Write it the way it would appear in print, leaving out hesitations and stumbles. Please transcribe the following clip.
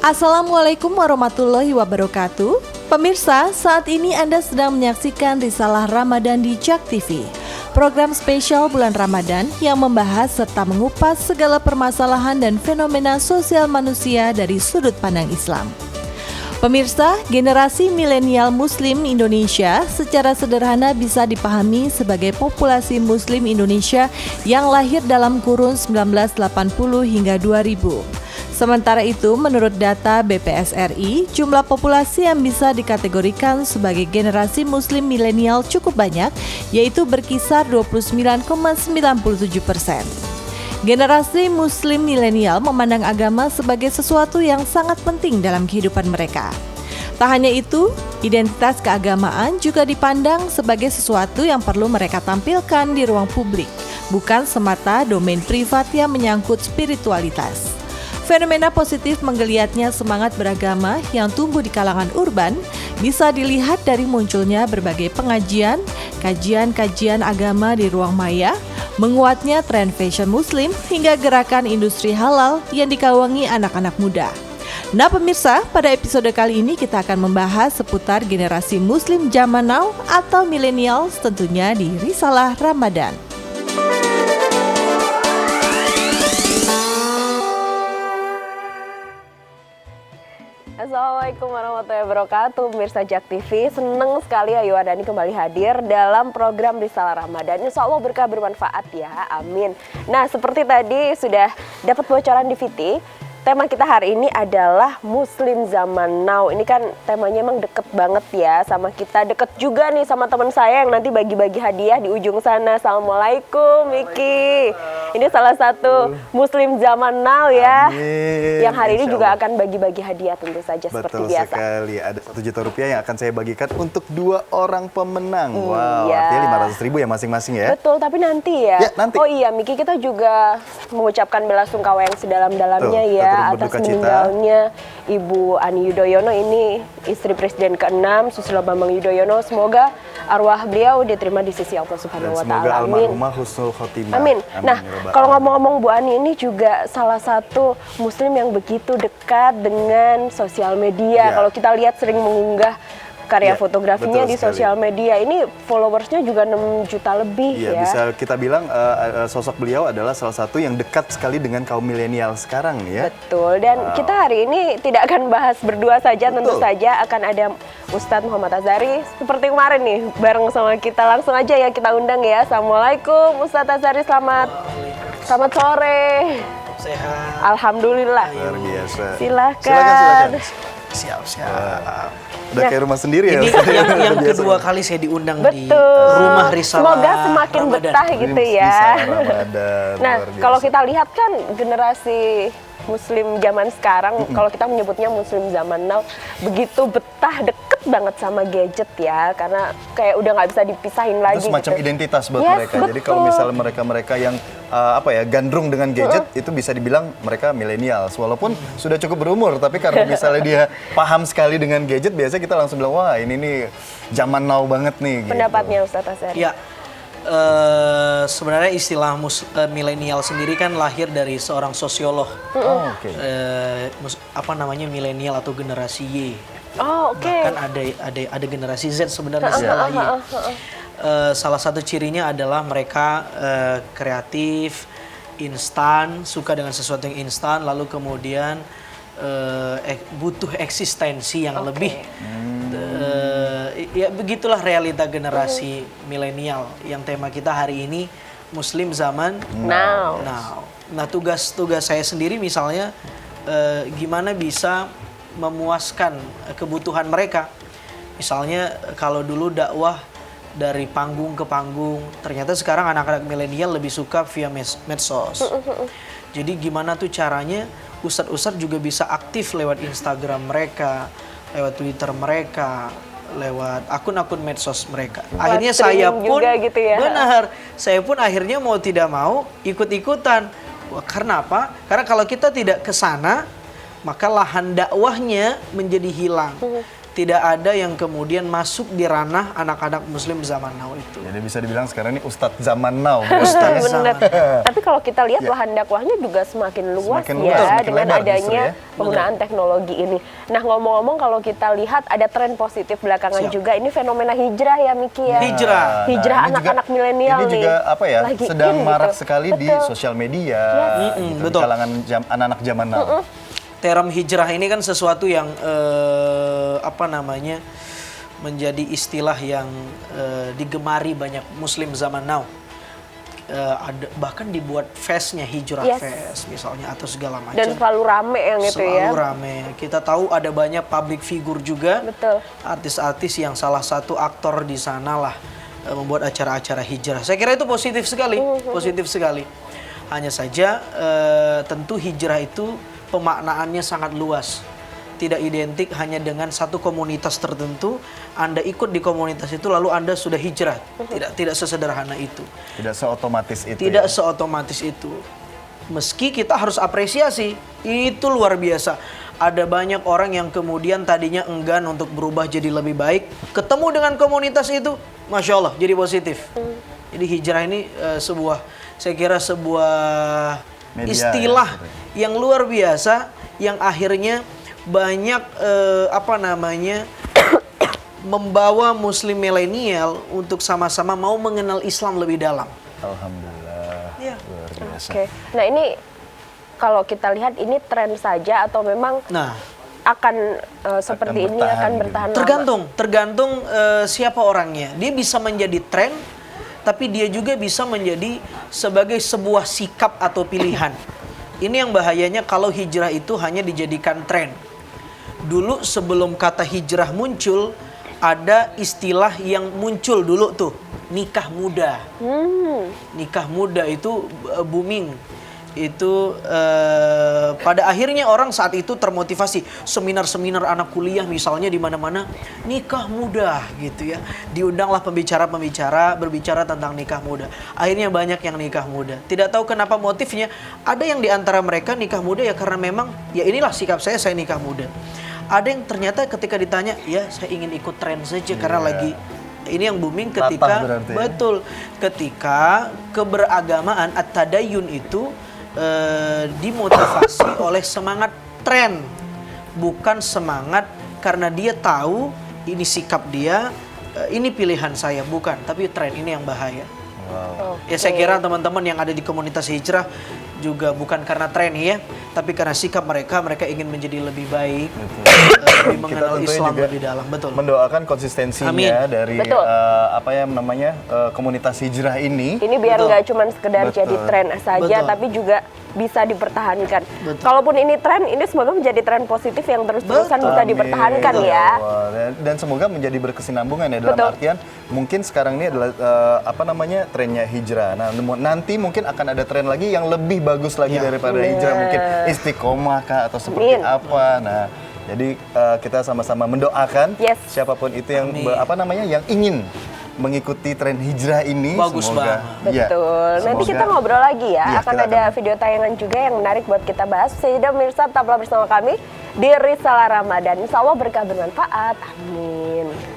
Assalamualaikum warahmatullahi wabarakatuh. Pemirsa, saat ini Anda sedang menyaksikan Risalah Ramadan di JAK TV, program spesial bulan Ramadan yang membahas serta mengupas segala permasalahan dan fenomena sosial manusia dari sudut pandang Islam. Pemirsa, generasi milenial Muslim Indonesia secara sederhana bisa dipahami sebagai populasi Muslim Indonesia yang lahir dalam kurun 1980 hingga 2000. Sementara itu, menurut data BPS RI, jumlah populasi yang bisa dikategorikan sebagai generasi Muslim milenial cukup banyak, yaitu berkisar 29,97%. Generasi Muslim milenial memandang agama sebagai sesuatu yang sangat penting dalam kehidupan mereka. Tak hanya itu, identitas keagamaan juga dipandang sebagai sesuatu yang perlu mereka tampilkan di ruang publik, bukan semata domain privat yang menyangkut spiritualitas. Fenomena positif menggeliatnya semangat beragama yang tumbuh di kalangan urban bisa dilihat dari munculnya berbagai pengajian, kajian agama di ruang maya, menguatnya tren fashion muslim, hingga gerakan industri halal yang dikawangi anak-anak muda. Nah pemirsa, pada episode kali ini kita akan membahas seputar generasi muslim zaman now atau millennials tentunya di Risalah Ramadan. Assalamualaikum warahmatullahi wabarakatuh, pemirsa JAK TV. Senang sekali Ayu Wadani kembali hadir dalam program Risalah Ramadan. Insya Allah berkah bermanfaat ya, amin. Nah, seperti tadi sudah dapat bocoran di VT, tema kita hari ini adalah Muslim Zaman Now. Ini kan temanya emang deket banget ya sama kita. Deket juga nih sama teman saya yang nanti bagi-bagi hadiah di ujung sana. Assalamualaikum Miki. Ini salah satu Muslim Zaman Now ya. Amin. Yang hari ini juga akan bagi-bagi hadiah tentu saja. Betul seperti biasa. Betul sekali. Ada Rp1 juta yang akan saya bagikan untuk 2 orang pemenang. Wow, Iya. artinya 500.000 ya masing-masing ya. Betul, tapi nanti ya. Ya, nanti. Oh iya, Miki, kita juga mengucapkan bela sungkawa yang sedalam-dalamnya Betul, ya turut atas berduka cita. meninggalnya Ibu Ani Yudhoyono, ini istri Presiden ke-6 Susilo Bambang Yudhoyono. Semoga arwah beliau diterima di sisi Allah Subhanahu wa Dan semoga taala. Amin. almarhumah husnul khotimah. Amin. Nah, ya Rabbal kalau alamin. ngomong-ngomong Bu Ani ini juga salah satu muslim yang begitu dekat dengan sosial media. Ya. Kalau kita lihat sering mengunggah karya Ya, fotografinya betul di sosial media. Ini followersnya juga 6 juta lebih Iya, ya. bisa kita bilang sosok beliau adalah salah satu yang dekat sekali dengan kaum milenial sekarang ya. Betul, dan kita hari ini tidak akan bahas berdua saja, tentu Betul. saja akan ada Ustadz Muhammad Azhari seperti kemarin nih, bareng sama kita. Langsung aja ya kita undang ya. Assalamualaikum Ustadz Azhari, selamat sore. Sehat. Alhamdulillah. Luar biasa. Silakan. Siap. Udah kayak rumah sendiri ya. Ini Ustaz? yang Luar biasa. kedua kali saya diundang di Betul. rumah Risalah Semoga semakin Ramadan. betah gitu ya. Risalah Ramadan, Nah, luar biasa. kalau kita lihat kan generasi Muslim zaman sekarang, kalau kita menyebutnya Muslim zaman now, begitu betah, deket banget sama gadget ya, karena kayak udah nggak bisa dipisahin lagi. Itu semacam gitu. identitas buat Yes, mereka. Jadi kalau betul. misalnya mereka yang gandrung dengan gadget, itu bisa dibilang mereka milenials. Walaupun sudah cukup berumur, tapi karena misalnya dia paham sekali dengan gadget, biasanya kita langsung bilang, wah ini nih zaman now banget nih. Pendapatnya Ustadz Azhari. Ya, sebenarnya istilah milenial sendiri kan lahir dari seorang sosiolog. Oh, oke. Milenial atau generasi Y. Oh, oke. Bahkan ada generasi Z sebenarnya setelah Y. Salah satu cirinya adalah mereka kreatif, instan, suka dengan sesuatu yang instan, lalu kemudian butuh eksistensi yang lebih. Ya begitulah realita generasi milenial yang tema kita hari ini Muslim Zaman Now. Nah, tugas saya sendiri misalnya gimana bisa memuaskan kebutuhan mereka. Misalnya kalau dulu dakwah dari panggung ke panggung, ternyata sekarang anak-anak milenial lebih suka via medsos. Jadi gimana tuh caranya ustadz-ustadz juga bisa aktif lewat Instagram mereka, lewat Twitter mereka, lewat akun-akun medsos mereka. Akhirnya saya pun juga gitu ya. benar, saya pun akhirnya mau tidak mau ikut-ikutan. Wah, karena apa? Karena kalau kita tidak ke sana, maka lahan dakwahnya menjadi hilang. tidak ada yang kemudian masuk di ranah anak-anak muslim zaman now itu. Jadi bisa dibilang sekarang ini Ustadz zaman now. Ustadz Bener. zaman. Tapi kalau kita lihat lahan dakwahnya juga semakin luas Semakin ya luas, semakin dengan lebar adanya justru ya. penggunaan teknologi ini. Nah ngomong-ngomong kalau kita lihat ada tren positif belakangan Siap. juga ini fenomena hijrah ya Miki ya. Hijrah. Hijrah ini anak-anak juga- milenial Ini juga nih. apa ya? Lagi Sedang in marak gitu. sekali di Betul. sosial media, gitu, betul. di kalangan anak-anak zaman now. Term hijrah ini kan sesuatu yang apa namanya menjadi istilah yang digemari banyak muslim zaman now. Ada bahkan dibuat festnya hijrah Yes. fest misalnya atau segala macam. Dan selalu rame yang itu ya. Selalu rame. Kita tahu ada banyak public figure juga. Betul. Artis-artis yang salah satu aktor di sana lah membuat acara-acara hijrah. Saya kira itu positif sekali, positif sekali. Hanya saja tentu hijrah itu pemaknaannya sangat luas. Tidak identik hanya dengan satu komunitas tertentu. Anda ikut di komunitas itu lalu Anda sudah hijrah. Tidak sesederhana itu. Tidak seotomatis itu. Tidak ya. seotomatis itu. Meski kita harus apresiasi, itu luar biasa. Ada banyak orang yang kemudian tadinya enggan untuk berubah jadi lebih baik, ketemu dengan komunitas itu, Masya Allah, jadi positif. Jadi hijrah ini saya kira sebuah Media, istilah ya, yang luar biasa, yang akhirnya banyak membawa muslim milenial untuk sama-sama mau mengenal Islam lebih dalam. Alhamdulillah. Iya. Luar biasa. Oke. Nah ini kalau kita lihat ini tren saja atau memang Nah, akan seperti ini bertahan akan gitu. bertahan lama? tergantung siapa orangnya. Dia bisa menjadi tren, tapi dia juga bisa menjadi sebagai sebuah sikap atau pilihan. Ini yang bahayanya kalau hijrah itu hanya dijadikan tren. Dulu sebelum kata hijrah muncul, ada istilah yang muncul dulu tuh, nikah muda. Nikah muda itu booming. Itu pada akhirnya orang saat itu termotivasi. Seminar-seminar anak kuliah misalnya di mana-mana, nikah muda gitu ya. Diundanglah pembicara-pembicara berbicara tentang nikah muda. Akhirnya banyak yang nikah muda. Tidak tahu kenapa motifnya. Ada yang di antara mereka nikah muda ya karena memang ya inilah sikap saya nikah muda. Ada yang ternyata ketika ditanya, ya saya ingin ikut tren saja karena lagi ini yang booming ketika Latah berarti ya. betul ketika keberagamaan at-tadayyun itu dimotivasi oleh semangat tren, bukan semangat karena dia tahu ini sikap dia, ini pilihan saya, bukan, tapi tren ini yang bahaya. Wow. Ya saya kira teman-teman yang ada di komunitas hijrah juga bukan karena tren ya, tapi karena sikap mereka ingin menjadi lebih baik, lebih mengenal tentunya Islam juga lebih dalam, betul. mendoakan konsistensinya Amin. dari Betul. komunitas hijrah ini. Ini biar Betul. nggak cuma sekedar Betul. jadi tren saja, Betul. tapi juga bisa dipertahankan. Betul. Kalaupun ini tren, ini semoga menjadi tren positif yang terus-terusan bisa Amin. dipertahankan Betul. ya. Wah, dan semoga menjadi berkesinambungan ya dalam Betul. artian mungkin sekarang ini adalah trennya hijrah. Nah, nanti mungkin akan ada tren lagi yang lebih bagus lagi Ya. daripada hijrah, mungkin istiqomah kah atau seperti Amin. apa. Nah, jadi kita sama-sama mendoakan Yes. siapapun itu yang Amin. yang ingin mengikuti tren hijrah ini, Bagus semoga banget. ya, Betul. Nanti semoga- kita ngobrol lagi ya. Iya, akan kita ada akan- video tayangan juga yang menarik buat kita bahas. Sehingga pemirsa tetaplah bersama kami di Risalah Ramadan. Insya Allah berkah bermanfaat. Amin.